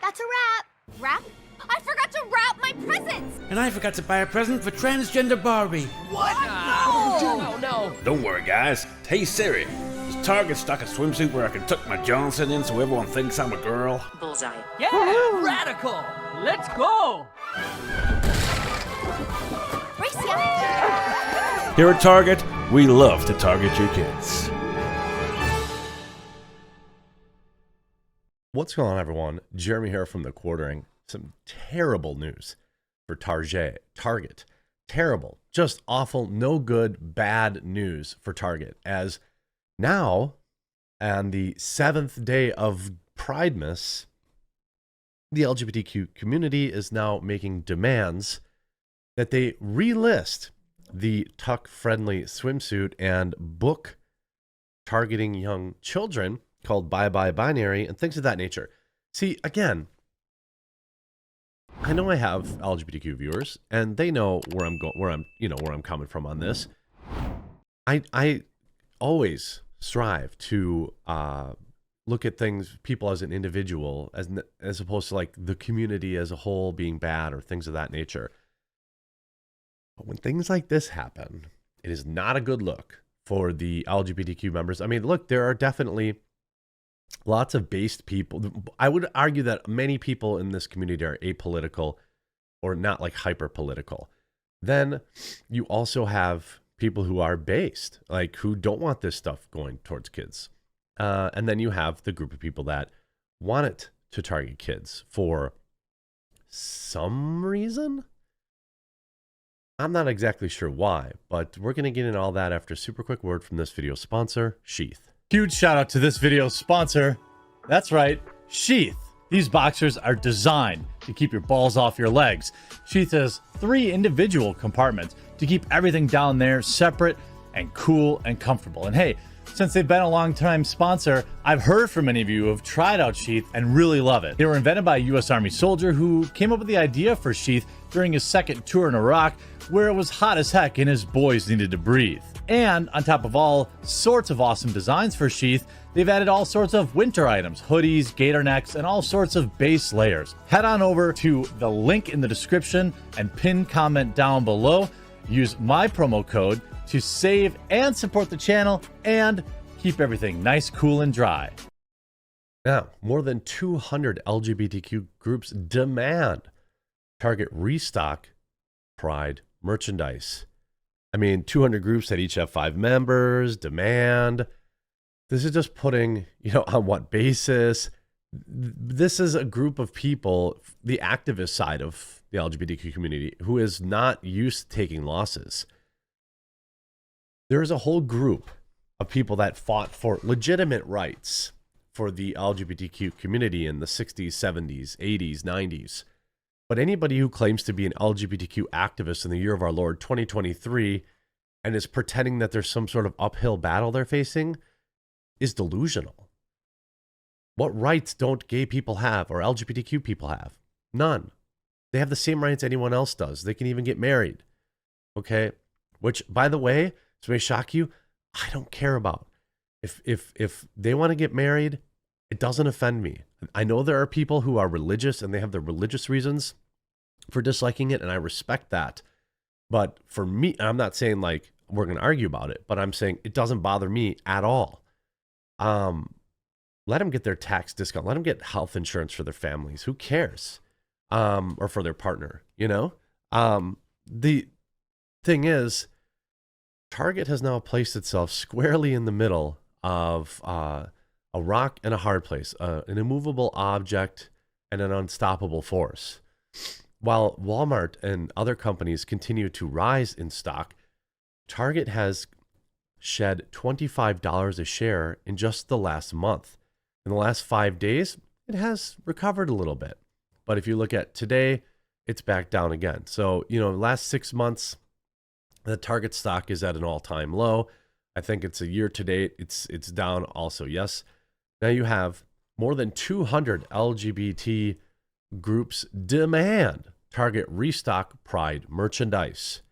That's a wrap. Wrap? I forgot to wrap my presents! And I forgot to buy a present for transgender Barbie. What? No. Don't worry, guys. Hey, Siri. Does Target stock a swimsuit where I can tuck my Johnson in so everyone thinks I'm a girl? Bullseye. Yeah, radical. Let's go. Race ya! Here at Target, we love to target your kids. What's going on, everyone? Jeremy here from The Quartering. Some terrible news for Target. Terrible. Just awful, no good, bad news for Target. As now, on the 7th day of Pridemas, the LGBTQ community is now making demands that they relist the tuck-friendly swimsuit and book targeting young children called Bye Bye Binary and things of that nature. See, again, I know I have LGBTQ viewers, and they know where I'm coming from on this. I always strive to look at people as an individual, as opposed to like the community as a whole being bad or things of that nature. But when things like this happen, it is not a good look for the LGBTQ members. I mean, look, there are definitely lots of based people. I would argue that many people in this community are apolitical or not like hyper political. Then you also have people who are based, like who don't want this stuff going towards kids. And then you have the group of people that want it to target kids for some reason. I'm not exactly sure why, but we're going to get into all that after a super quick word from this video sponsor, Sheath. Huge shout out to this video's sponsor. That's right, Sheath. These boxers are designed to keep your balls off your legs. Sheath has 3 individual compartments to keep everything down there separate and cool and comfortable. And hey, since they've been a long-time sponsor, I've heard from many of you who have tried out Sheath and really love it. They were invented by a U.S. Army soldier who came up with the idea for Sheath during his second tour in Iraq, where it was hot as heck and his boys needed to breathe. And on top of all sorts of awesome designs for Sheath, they've added all sorts of winter items, hoodies, gator necks, and all sorts of base layers. Head on over to the link in the description and pinned comment down below. Use my promo code to save and support the channel and keep everything nice, cool, and dry. Now, more than 200 LGBTQ groups demand Target restock Pride merchandise. I mean, 200 groups that each have 5 members, demand. This is just putting, on what basis? This is a group of people, the activist side of the LGBTQ community, who is not used to taking losses. There is a whole group of people that fought for legitimate rights for the LGBTQ community in the 60s, 70s, 80s, 90s. But anybody who claims to be an LGBTQ activist in the year of our Lord 2023 and is pretending that there's some sort of uphill battle they're facing is delusional. What rights don't gay people have or LGBTQ people have? None. They have the same rights anyone else does. They can even get married. Okay? Which, by the way, this may shock you, I don't care about. If they want to get married, it doesn't offend me. I know there are people who are religious and they have their religious reasons for disliking it, and I respect that. But for me, I'm not saying like we're going to argue about it, but I'm saying it doesn't bother me at all. Let them get their tax discount. Let them get health insurance for their families. Who cares? Or for their partner, The thing is, Target has now placed itself squarely in the middle of a rock and a hard place, an immovable object and an unstoppable force. While Walmart and other companies continue to rise in stock, Target has shed $25 a share in just the last month. In the last 5 days, it has recovered a little bit. But if you look at today, it's back down again. So, last 6 months, the Target stock is at an all-time low. I think it's a year to date. It's down also, yes. Now you have more than 200 LGBT groups demand Target restock Pride merchandise.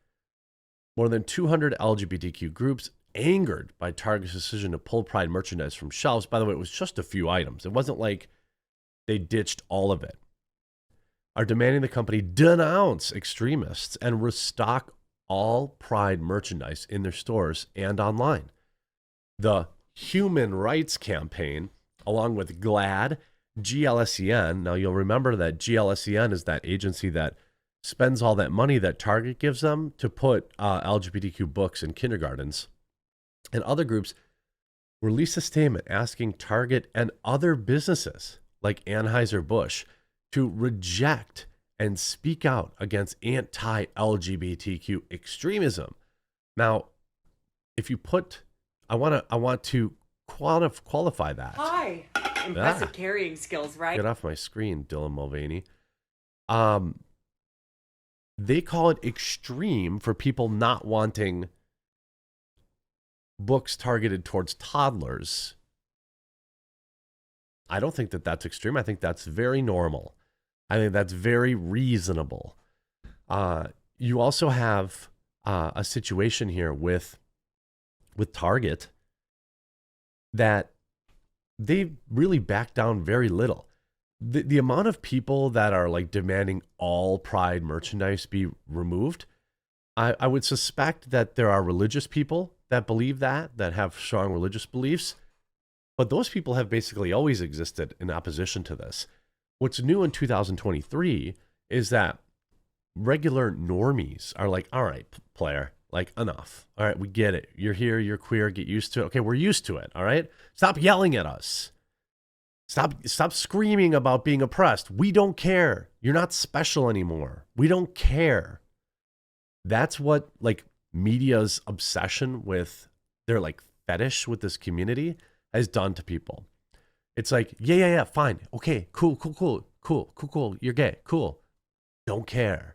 More than 200 LGBTQ groups angered by Target's decision to pull Pride merchandise from shelves. By the way, it was just a few items. It wasn't like they ditched all of it. are demanding the company denounce extremists and restock all Pride merchandise in their stores and online. The Human Rights Campaign, along with GLAAD, GLSEN. Now, you'll remember that GLSEN is that agency that spends all that money that Target gives them to put LGBTQ books in kindergartens. And other groups released a statement asking Target and other businesses like Anheuser-Busch to reject and speak out against anti-LGBTQ extremism. Now, if you put, I want to qualify that. Hi. Impressive carrying skills, right? Get off my screen, Dylan Mulvaney. They call it extreme for people not wanting books targeted towards toddlers. I don't think that that's extreme. I think that's very normal. I think that's very reasonable. You also have a situation here with Target that they really back down very little. The amount of people that are like demanding all Pride merchandise be removed, I would suspect that there are religious people that believe that have strong religious beliefs, but those people have basically always existed in opposition to this. What's new in 2023 is that regular normies are like, all right, player, like enough. All right, we get it. You're here, you're queer, get used to it. Okay, we're used to it, all right? Stop yelling at us. Stop screaming about being oppressed. We don't care. You're not special anymore. We don't care. That's what like media's obsession with their like fetish with this community has done to people. It's like, yeah, fine. Okay, cool. You're gay. Cool. Don't care.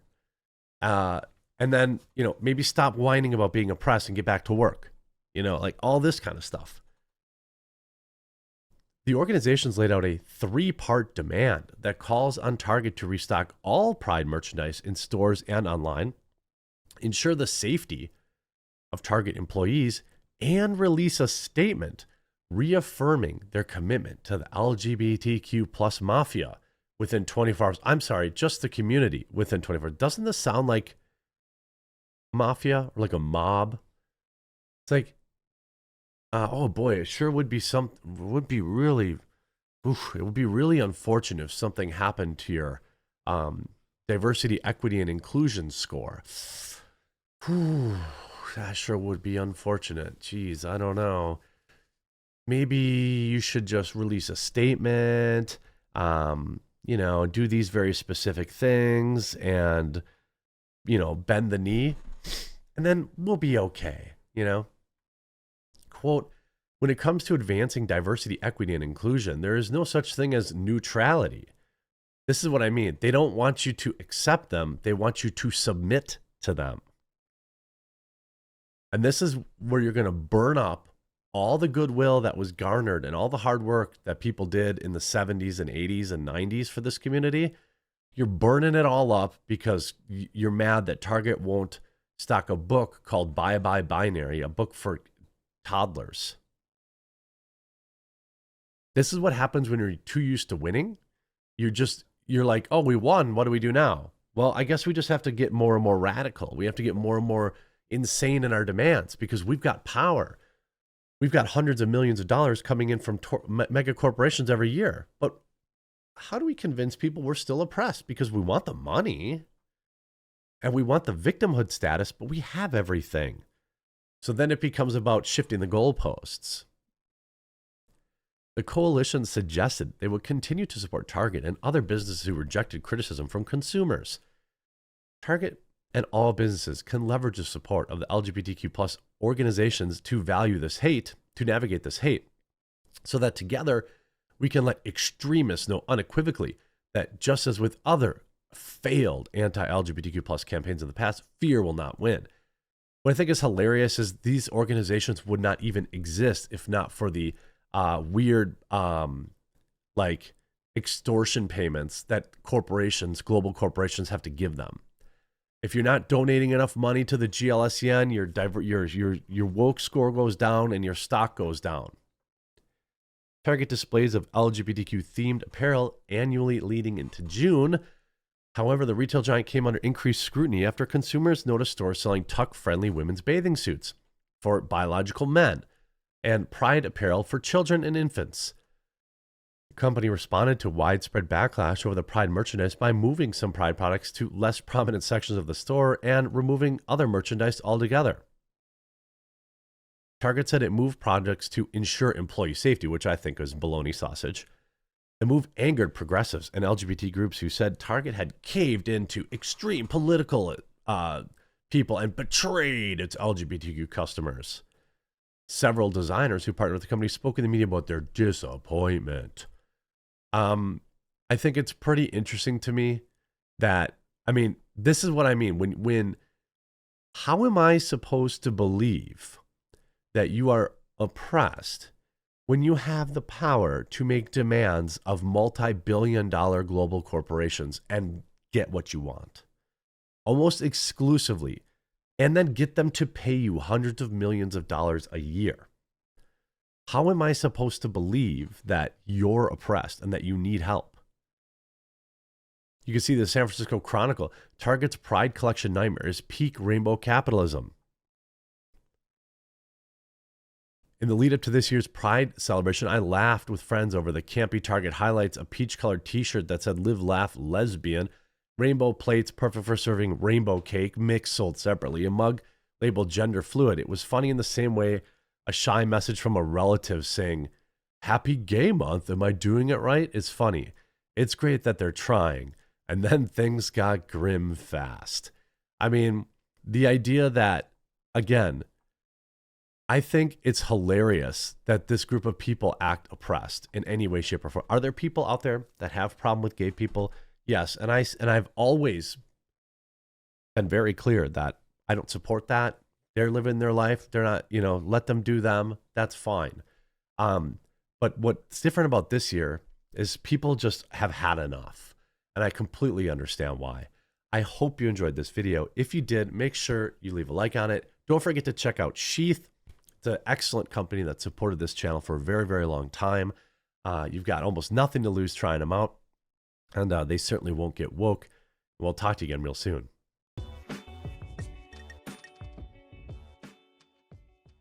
And then, maybe stop whining about being oppressed and get back to work. Like all this kind of stuff. The organization's laid out a 3-part demand that calls on Target to restock all Pride merchandise in stores and online, ensure the safety of Target employees, and release a statement reaffirming their commitment to the LGBTQ plus mafia within 24 hours. I'm sorry, just the community within 24 hours. Doesn't this sound like mafia or like a mob? It's like, oh boy, it sure would be it would be really unfortunate if something happened to your diversity, equity, and inclusion score. Whew, that sure would be unfortunate. Jeez, I don't know. Maybe you should just release a statement, do these very specific things and, bend the knee, and then we'll be okay, Quote, when it comes to advancing diversity, equity, and inclusion, there is no such thing as neutrality. This is what I mean. They don't want you to accept them. They want you to submit to them. And this is where you're going to burn up all the goodwill that was garnered and all the hard work that people did in the 70s and 80s and 90s for this community. You're burning it all up because you're mad that Target won't stock a book called Bye Bye Binary, a book for toddlers. This is what happens when you're too used to winning. You're like, oh, we won. What do we do now? Well, I guess we just have to get more and more radical. We have to get more and more insane in our demands because we've got power. We've got hundreds of millions of dollars coming in from mega corporations every year. But how do we convince people we're still oppressed? Because we want the money and we want the victimhood status, but we have everything. So then it becomes about shifting the goalposts. The coalition suggested they would continue to support Target and other businesses who rejected criticism from consumers. Target and all businesses can leverage the support of the LGBTQ plus organizations to navigate this hate, so that together we can let extremists know unequivocally that just as with other failed anti-LGBTQ plus campaigns in the past, fear will not win. What I think is hilarious is these organizations would not even exist if not for the weird extortion payments that global corporations have to give them. If you're not donating enough money to the GLSEN, your woke score goes down and your stock goes down. Target displays of LGBTQ themed apparel annually leading into June However, the retail giant came under increased scrutiny after consumers noticed stores selling tuck-friendly women's bathing suits for biological men and Pride apparel for children and infants. The company responded to widespread backlash over the Pride merchandise by moving some Pride products to less prominent sections of the store and removing other merchandise altogether. Target said it moved products to ensure employee safety, which I think is baloney sausage. The move angered progressives and LGBT groups who said Target had caved into extreme political people and betrayed its LGBTQ customers. Several designers who partnered with the company spoke in the media about their disappointment. I think it's pretty interesting to me that, I mean, this is what I mean. When how am I supposed to believe that you are oppressed when you have the power to make demands of multi-billion-dollar global corporations and get what you want, almost exclusively, and then get them to pay you hundreds of millions of dollars a year? How am I supposed to believe that you're oppressed and that you need help? You can see the San Francisco Chronicle, Target's Pride collection nightmare is peak rainbow capitalism. In the lead up to this year's Pride celebration, I laughed with friends over the campy Target highlights, a peach-colored t-shirt that said "Live, Laugh, Lesbian," rainbow plates perfect for serving rainbow cake, mixed sold separately, a mug labeled gender fluid. It was funny in the same way a shy message from a relative saying, "Happy Gay Month, am I doing it right?" is funny. It's great that they're trying. And then things got grim fast. I mean, the idea that, again, I think it's hilarious that this group of people act oppressed in any way, shape, or form. Are there people out there that have a problem with gay people? Yes, and I've always been very clear that I don't support that. They're living their life. They're not, let them do them. That's fine. But what's different about this year is people just have had enough, and I completely understand why. I hope you enjoyed this video. If you did, make sure you leave a like on it. Don't forget to check out Sheath. It's an excellent company that supported this channel for a very, very long time. You've got almost nothing to lose trying them out, and they certainly won't get woke. We'll talk to you again real soon.